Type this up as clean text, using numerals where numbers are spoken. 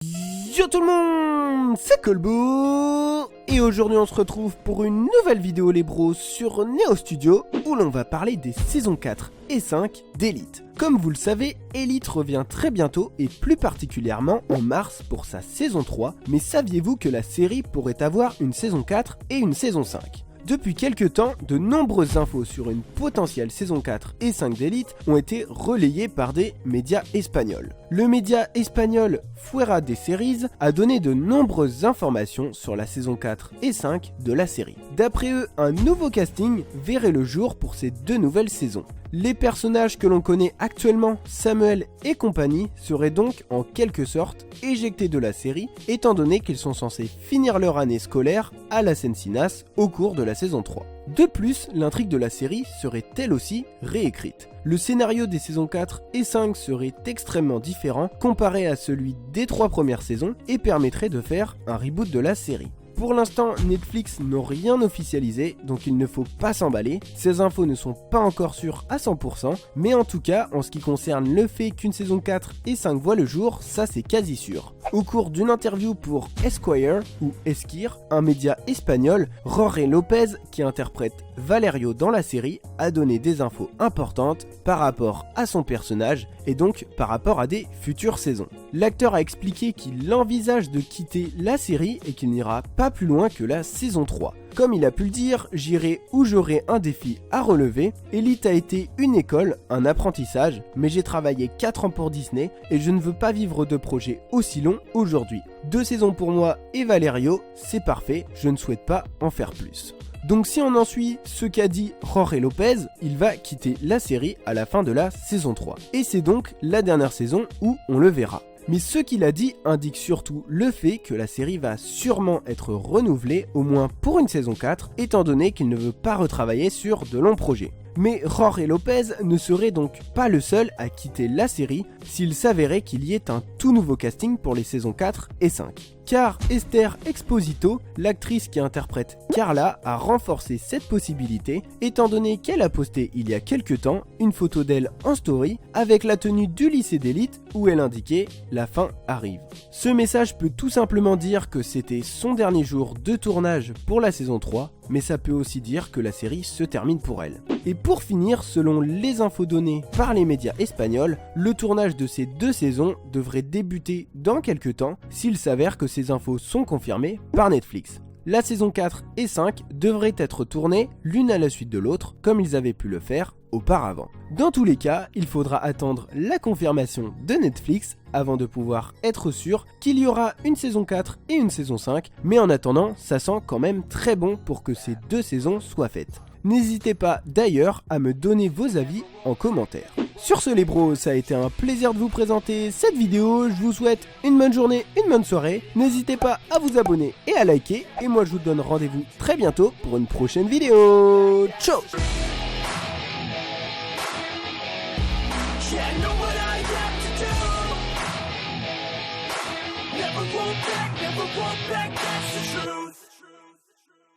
Yo tout le monde, c'est Colbo et aujourd'hui on se retrouve pour une nouvelle vidéo les bros sur Neo Studio où l'on va parler des saisons 4 et 5 d'Elite. Comme vous le savez, Elite revient très bientôt et plus particulièrement en mars pour sa saison 3, mais saviez-vous que la série pourrait avoir une saison 4 et une saison 5 ? Depuis quelques temps, de nombreuses infos sur une potentielle saison 4 et 5 d'Elite ont été relayées par des médias espagnols. Le média espagnol Fuera de Series a donné de nombreuses informations sur la saison 4 et 5 de la série. D'après eux, un nouveau casting verrait le jour pour ces deux nouvelles saisons. Les personnages que l'on connaît actuellement, Samuel et compagnie, seraient donc en quelque sorte éjectés de la série, étant donné qu'ils sont censés finir leur année scolaire à Las Encinas au cours de la saison 3. De plus, l'intrigue de la série serait elle aussi réécrite. Le scénario des saisons 4 et 5 serait extrêmement différent comparé à celui des 3 premières saisons et permettrait de faire un reboot de la série. Pour l'instant, Netflix n'a rien officialisé, donc il ne faut pas s'emballer. Ces infos ne sont pas encore sûres à 100%, mais en tout cas, en ce qui concerne le fait qu'une saison 4 et 5 voient le jour, ça c'est quasi sûr. Au cours d'une interview pour Esquire, ou Esquire, un média espagnol, Jorge Lopez, qui interprète Valerio dans la série, a donné des infos importantes par rapport à son personnage et donc par rapport à des futures saisons. L'acteur a expliqué qu'il envisage de quitter la série et qu'il n'ira pas plus loin que la saison 3. Comme il a pu le dire, j'irai où j'aurai un défi à relever. Elite a été une école, un apprentissage, mais j'ai travaillé 4 ans pour Disney et je ne veux pas vivre de projets aussi longs aujourd'hui. 2 saisons pour moi et Valerio, c'est parfait, je ne souhaite pas en faire plus. Donc si on en suit ce qu'a dit Jorge Lopez, il va quitter la série à la fin de la saison 3. Et c'est donc la dernière saison où on le verra. Mais ce qu'il a dit indique surtout le fait que la série va sûrement être renouvelée, au moins pour une saison 4, étant donné qu'il ne veut pas retravailler sur de longs projets. Mais Jorge Lopez ne serait donc pas le seul à quitter la série s'il s'avérait qu'il y ait un tout nouveau casting pour les saisons 4 et 5. Car Esther Exposito, l'actrice qui interprète Carla, a renforcé cette possibilité étant donné qu'elle a posté il y a quelques temps une photo d'elle en story avec la tenue du lycée d'élite où elle indiquait « La fin arrive ». Ce message peut tout simplement dire que c'était son dernier jour de tournage pour la saison 3, mais ça peut aussi dire que la série se termine pour elle. Et pour finir, selon les infos données par les médias espagnols, le tournage de ces 2 saisons devrait débuter dans quelques temps s'il s'avère que ces infos sont confirmées par Netflix. La saison 4 et 5 devraient être tournées l'une à la suite de l'autre comme ils avaient pu le faire auparavant. Dans tous les cas, il faudra attendre la confirmation de Netflix avant de pouvoir être sûr qu'il y aura une saison 4 et une saison 5, mais en attendant, ça sent quand même très bon pour que ces 2 saisons soient faites. N'hésitez pas d'ailleurs à me donner vos avis en commentaire. Sur ce les bros, ça a été un plaisir de vous présenter cette vidéo, je vous souhaite une bonne journée, une bonne soirée, n'hésitez pas à vous abonner et à liker, et moi je vous donne rendez-vous très bientôt pour une prochaine vidéo. Ciao. Yeah, I know what I have to do. Never go back, that's the truth.